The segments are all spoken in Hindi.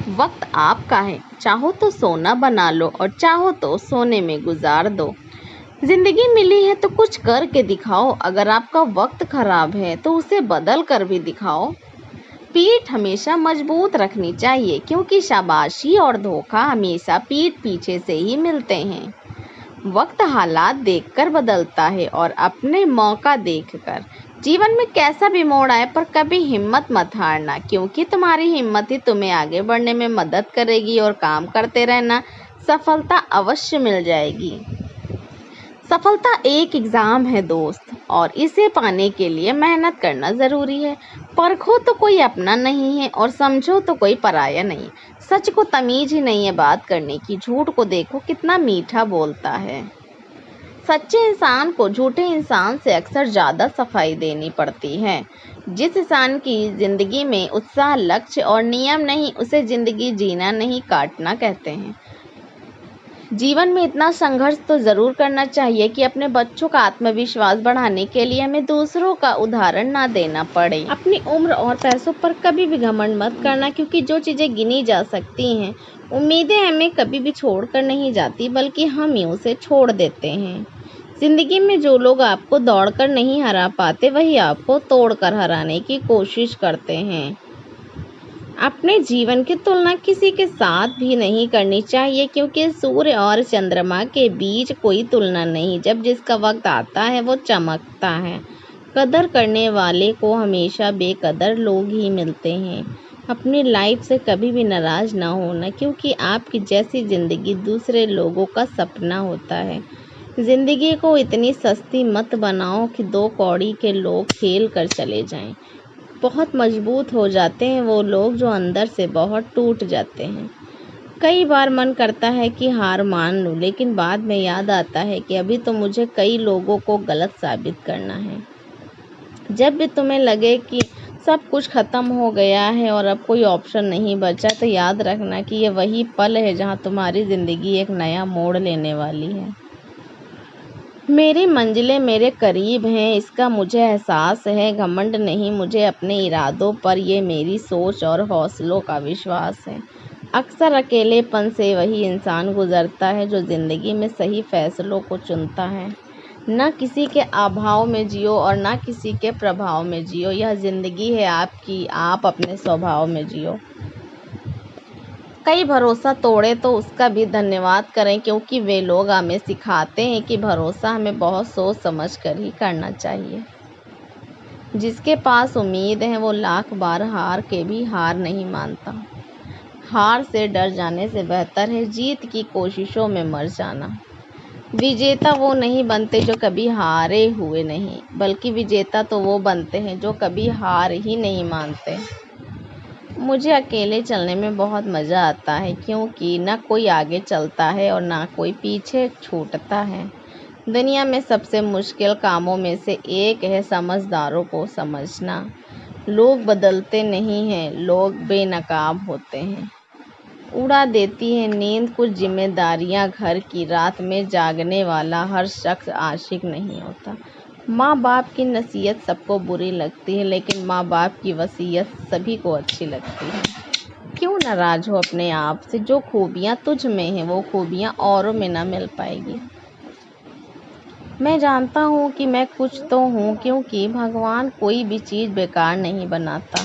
वक्त आपका है, चाहो तो सोना बना लो और चाहो तो सोने में गुजार दो। जिंदगी मिली है तो कुछ करके दिखाओ, अगर आपका वक्त खराब है तो उसे बदल कर भी दिखाओ। पीठ हमेशा मजबूत रखनी चाहिए, क्योंकि शाबाशी और धोखा हमेशा पीठ पीछे से ही मिलते हैं। वक्त हालात देखकर बदलता है और अपने मौका देखकर। जीवन में कैसा भी मोड़ आए पर कभी हिम्मत मत हारना, क्योंकि तुम्हारी हिम्मत ही तुम्हें आगे बढ़ने में मदद करेगी और काम करते रहना, सफलता अवश्य मिल जाएगी। सफलता एक एग्ज़ाम है दोस्त, और इसे पाने के लिए मेहनत करना ज़रूरी है। परखो तो कोई अपना नहीं है और समझो तो कोई पराया नहीं। सच को तमीज़ ही नहीं है बात करने की, झूठ को देखो कितना मीठा बोलता है। सच्चे इंसान को झूठे इंसान से अक्सर ज़्यादा सफाई देनी पड़ती है। जिस इंसान की ज़िंदगी में उत्साह, लक्ष्य और नियम नहीं, उसे ज़िंदगी जीना नहीं काटना कहते हैं। जीवन में इतना संघर्ष तो ज़रूर करना चाहिए कि अपने बच्चों का आत्मविश्वास बढ़ाने के लिए हमें दूसरों का उदाहरण ना देना पड़े। अपनी उम्र और पैसों पर कभी भी घमंड मत करना, क्योंकि जो चीज़ें गिनी जा सकती हैं, उम्मीदें हमें कभी भी छोड़कर नहीं जाती, बल्कि हम ही उसे छोड़ देते हैं। ज़िंदगी में जो लोग आपको दौड़कर नहीं हरा पाते, वही आपको तोड़कर हराने की कोशिश करते हैं। अपने जीवन की तुलना किसी के साथ भी नहीं करनी चाहिए, क्योंकि सूर्य और चंद्रमा के बीच कोई तुलना नहीं। जब जिसका वक्त आता है वो चमकता है। कदर करने वाले को हमेशा बेकदर लोग ही मिलते हैं। अपनी लाइफ से कभी भी नाराज़ ना होना, क्योंकि आपकी जैसी ज़िंदगी दूसरे लोगों का सपना होता है। ज़िंदगी को इतनी सस्ती मत बनाओ कि 2 कौड़ी के लोग खेल कर चले जाएं। बहुत मजबूत हो जाते हैं वो लोग जो अंदर से बहुत टूट जाते हैं। कई बार मन करता है कि हार मान लूं, लेकिन बाद में याद आता है कि अभी तो मुझे कई लोगों को गलत साबित करना है। जब भी तुम्हें लगे कि सब कुछ ख़त्म हो गया है और अब कोई ऑप्शन नहीं बचा, तो याद रखना कि ये वही पल है जहां तुम्हारी ज़िंदगी एक नया मोड़ लेने वाली है। मेरी मंजिलें मेरे करीब हैं, इसका मुझे एहसास है। घमंड नहीं मुझे अपने इरादों पर, ये मेरी सोच और हौसलों का विश्वास है। अक्सर अकेलेपन से वही इंसान गुजरता है जो ज़िंदगी में सही फैसलों को चुनता है। न किसी के अभाव में जियो और न किसी के प्रभाव में जियो। यह ज़िंदगी है आपकी, आप अपने स्वभाव में जियो। कई भरोसा तोड़े तो उसका भी धन्यवाद करें, क्योंकि वे लोग हमें सिखाते हैं कि भरोसा हमें बहुत सोच समझ कर ही करना चाहिए। जिसके पास उम्मीद है वो लाख बार हार के भी हार नहीं मानता। हार से डर जाने से बेहतर है जीत की कोशिशों में मर जाना। विजेता वो नहीं बनते जो कभी हारे हुए नहीं, बल्कि विजेता तो वो बनते हैं जो कभी हार ही नहीं मानते। मुझे अकेले चलने में बहुत मज़ा आता है, क्योंकि ना कोई आगे चलता है और ना कोई पीछे छूटता है। दुनिया में सबसे मुश्किल कामों में से एक है समझदारों को समझना। लोग बदलते नहीं हैं, लोग बेनकाब होते हैं। उड़ा देती है नींद कुछ जिम्मेदारियां घर की, रात में जागने वाला हर शख्स आशिक नहीं होता। माँ बाप की नसीहत सबको बुरी लगती है, लेकिन माँ बाप की वसीयत सभी को अच्छी लगती है। क्यों नाराज़ हो अपने आप से? जो खूबियाँ तुझ में हैं वो खूबियाँ औरों में ना मिल पाएगी। मैं जानता हूँ कि मैं कुछ तो हूँ, क्योंकि भगवान कोई भी चीज़ बेकार नहीं बनाता।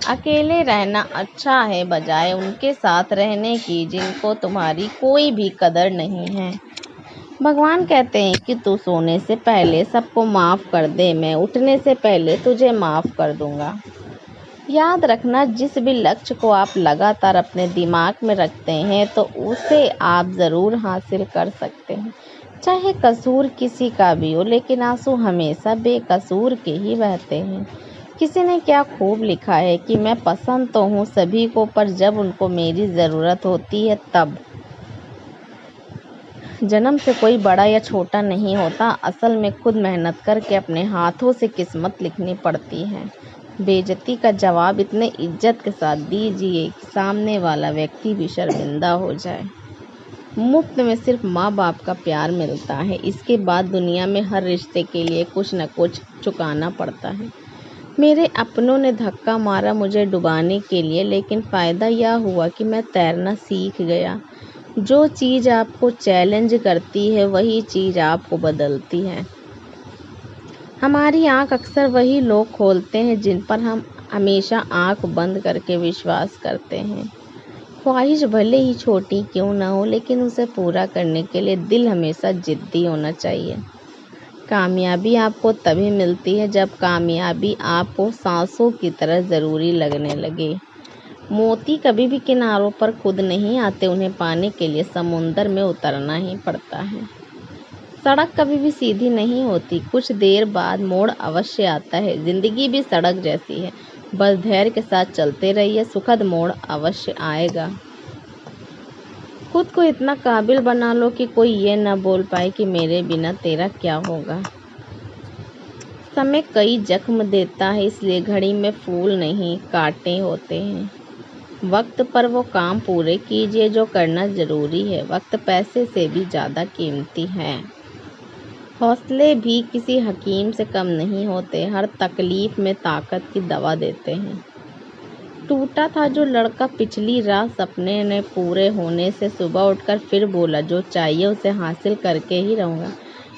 अकेले रहना अच्छा है बजाय उनके साथ रहने की जिनको तुम्हारी कोई भी कदर नहीं है। भगवान कहते हैं कि तू सोने से पहले सबको माफ़ कर दे, मैं उठने से पहले तुझे माफ़ कर दूंगा। याद रखना, जिस भी लक्ष्य को आप लगातार अपने दिमाग में रखते हैं तो उसे आप ज़रूर हासिल कर सकते हैं। चाहे कसूर किसी का भी हो, लेकिन आंसू हमेशा बेकसूर के ही बहते हैं। किसी ने क्या खूब लिखा है कि मैं पसंद तो हूँ सभी को, पर जब उनको मेरी ज़रूरत होती है तब। जन्म से कोई बड़ा या छोटा नहीं होता, असल में खुद मेहनत करके अपने हाथों से किस्मत लिखनी पड़ती है। बेइज्जती का जवाब इतने इज्जत के साथ दीजिए कि सामने वाला व्यक्ति भी शर्मिंदा हो जाए। मुफ्त में सिर्फ माँ बाप का प्यार मिलता है, इसके बाद दुनिया में हर रिश्ते के लिए कुछ न कुछ चुकाना पड़ता है। मेरे अपनों ने धक्का मारा मुझे डुबाने के लिए, लेकिन फ़ायदा यह हुआ कि मैं तैरना सीख गया। जो चीज़ आपको चैलेंज करती है वही चीज़ आपको बदलती है। हमारी आँख अक्सर वही लोग खोलते हैं जिन पर हम हमेशा आँख बंद करके विश्वास करते हैं। ख्वाहिश भले ही छोटी क्यों ना हो, लेकिन उसे पूरा करने के लिए दिल हमेशा जिद्दी होना चाहिए। कामयाबी आपको तभी मिलती है जब कामयाबी आपको सांसों की तरह ज़रूरी लगने लगे। मोती कभी भी किनारों पर खुद नहीं आते, उन्हें पाने के लिए समुंदर में उतरना ही पड़ता है। सड़क कभी भी सीधी नहीं होती, कुछ देर बाद मोड़ अवश्य आता है। ज़िंदगी भी सड़क जैसी है, बस धैर्य के साथ चलते रहिए, सुखद मोड़ अवश्य आएगा। खुद को इतना काबिल बना लो कि कोई ये न बोल पाए कि मेरे बिना तेरा क्या होगा। समय कई जख्म देता है, इसलिए घड़ी में फूल नहीं कांटे होते हैं। वक्त पर वो काम पूरे कीजिए जो करना ज़रूरी है। वक्त पैसे से भी ज़्यादा कीमती है। हौसले भी किसी हकीम से कम नहीं होते, हर तकलीफ में ताकत की दवा देते हैं। टूटा था जो लड़का पिछली रात सपने ने पूरे होने से सुबह उठकर फिर बोला जो चाहिए उसे हासिल करके ही रहूँगा।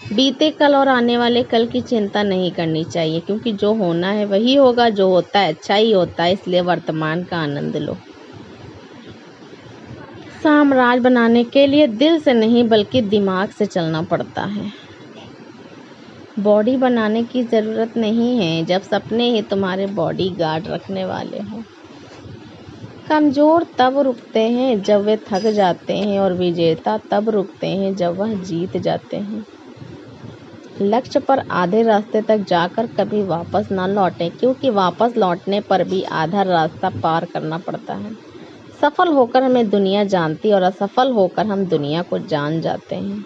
बीते कल और आने वाले कल की चिंता नहीं करनी चाहिए, क्योंकि जो होना है वही होगा, जो होता है अच्छा ही होता है, इसलिए वर्तमान का आनंद लो। साम्राज्य बनाने के लिए दिल से नहीं बल्कि दिमाग से चलना पड़ता है। बॉडी बनाने की ज़रूरत नहीं है जब सपने ही तुम्हारे बॉडी गार्ड रखने वाले हों। कमज़ोर तब रुकते हैं जब वे थक जाते हैं, और विजेता तब रुकते हैं जब वह जीत जाते हैं। लक्ष्य पर आधे रास्ते तक जाकर कभी वापस ना लौटें, क्योंकि वापस लौटने पर भी आधा रास्ता पार करना पड़ता है। सफल होकर हमें दुनिया जानती और असफल होकर हम दुनिया को जान जाते हैं।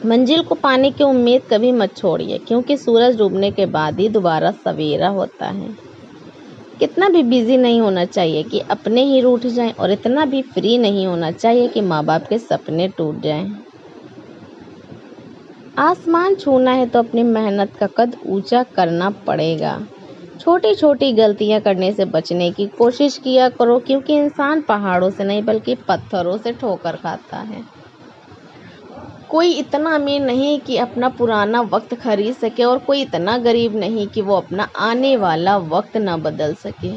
मंजिल को पाने की उम्मीद कभी मत छोड़िए, क्योंकि सूरज डूबने के बाद ही दोबारा सवेरा होता है। कितना भी बिजी नहीं होना चाहिए कि अपने ही रूठ जाएं, और इतना भी फ्री नहीं होना चाहिए कि माँ बाप के सपने टूट जाएं। आसमान छूना है तो अपनी मेहनत का कद ऊंचा करना पड़ेगा। छोटी छोटी गलतियां करने से बचने की कोशिश किया करो, क्योंकि इंसान पहाड़ों से नहीं बल्कि पत्थरों से ठोकर खाता है। कोई इतना अमीर नहीं कि अपना पुराना वक्त खरीद सके, और कोई इतना गरीब नहीं कि वो अपना आने वाला वक्त ना बदल सके।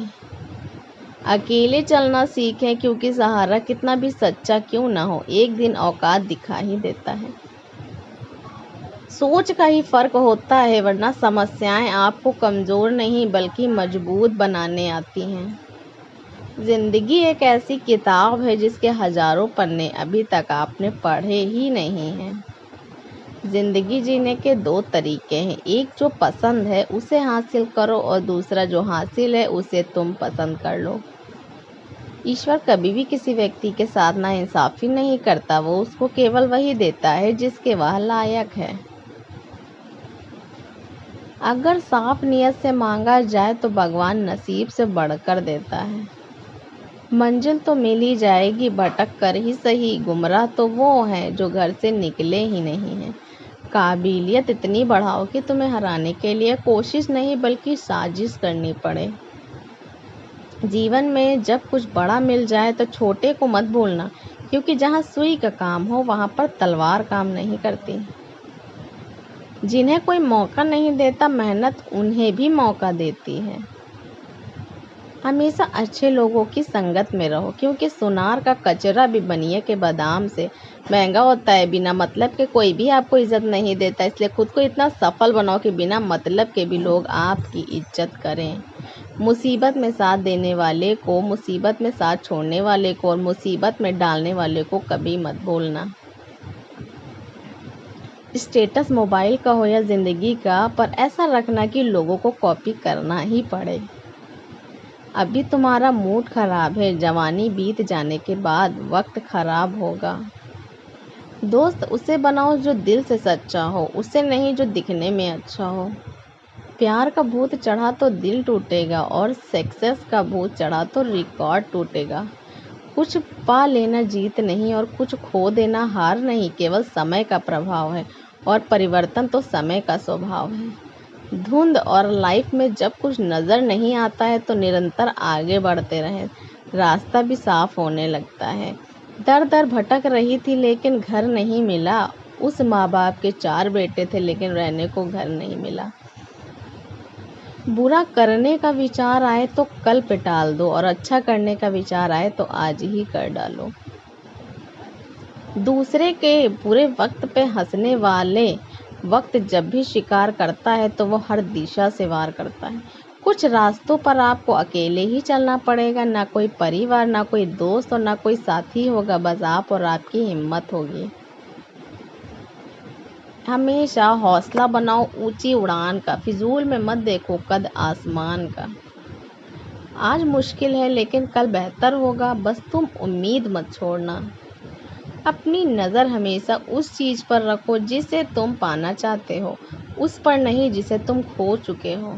अकेले चलना सीखें, क्योंकि सहारा कितना भी सच्चा क्यों ना हो, एक दिन औकात दिखा ही देता है। सोच का ही फर्क होता है, वरना समस्याएं आपको कमज़ोर नहीं बल्कि मजबूत बनाने आती हैं। जिंदगी एक ऐसी किताब है जिसके हजारों पन्ने अभी तक आपने पढ़े ही नहीं हैं। जिंदगी जीने के दो तरीके हैं, एक जो पसंद है उसे हासिल करो, और दूसरा जो हासिल है उसे तुम पसंद कर लो। ईश्वर कभी भी किसी व्यक्ति के साथ नाइंसाफ़ी नहीं करता, वो उसको केवल वही देता है जिसके वह लायक है। अगर साफ नियत से मांगा जाए तो भगवान नसीब से बढ़कर देता है। मंजिल तो मिल ही जाएगी, भटक कर ही सही। गुमराह तो वो हैं जो घर से निकले ही नहीं हैं। काबिलियत इतनी बढ़ाओ कि तुम्हें हराने के लिए कोशिश नहीं बल्कि साजिश करनी पड़े। जीवन में जब कुछ बड़ा मिल जाए तो छोटे को मत भूलना, क्योंकि जहाँ सुई का काम हो वहाँ पर तलवार काम नहीं करती। जिन्हें कोई मौका नहीं देता, मेहनत उन्हें भी मौका देती है। हमेशा अच्छे लोगों की संगत में रहो, क्योंकि सुनार का कचरा भी बनिए के बादाम से महंगा होता है। बिना मतलब के कोई भी आपको इज्जत नहीं देता, इसलिए खुद को इतना सफल बनाओ कि बिना मतलब के भी लोग आपकी इज्जत करें। मुसीबत में साथ देने वाले को, मुसीबत में साथ छोड़ने वाले को और मुसीबत में डालने वाले को कभी मत भूलना। स्टेटस मोबाइल का हो या ज़िंदगी का, पर ऐसा रखना कि लोगों को कॉपी करना ही पड़े। अभी तुम्हारा मूड खराब है, जवानी बीत जाने के बाद वक्त खराब होगा। दोस्त उसे बनाओ जो दिल से सच्चा हो, उसे नहीं जो दिखने में अच्छा हो। प्यार का भूत चढ़ा तो दिल टूटेगा, और सक्सेस का भूत चढ़ा तो रिकॉर्ड टूटेगा। कुछ पा लेना जीत नहीं, और कुछ खो देना हार नहीं, केवल समय का प्रभाव है, और परिवर्तन तो समय का स्वभाव है। धुंध और लाइफ में जब कुछ नज़र नहीं आता है तो निरंतर आगे बढ़ते रहें, रास्ता भी साफ होने लगता है। दर दर भटक रही थी लेकिन घर नहीं मिला। उस माँ बाप के 4 बेटे थे लेकिन रहने को घर नहीं मिला। बुरा करने का विचार आए तो कल पे टाल दो और अच्छा करने का विचार आए तो आज ही कर डालो। दूसरे के बुरे वक्त पे हंसने वाले वक्त जब भी शिकार करता है तो वो हर दिशा से वार करता है। कुछ रास्तों पर आपको अकेले ही चलना पड़ेगा, ना कोई परिवार, ना कोई दोस्त और ना कोई साथी होगा, बस आप और आपकी हिम्मत होगी। हमेशा हौसला बनाओ ऊंची उड़ान का, फिजूल में मत देखो कद आसमान का। आज मुश्किल है लेकिन कल बेहतर होगा, बस तुम उम्मीद मत छोड़ना। अपनी नज़र हमेशा उस चीज़ पर रखो जिसे तुम पाना चाहते हो, उस पर नहीं जिसे तुम खो चुके हो।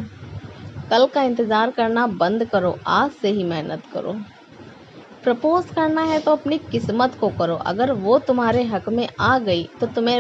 कल का इंतज़ार करना बंद करो, आज से ही मेहनत करो। प्रपोज करना है तो अपनी किस्मत को करो, अगर वो तुम्हारे हक में आ गई तो तुम्हें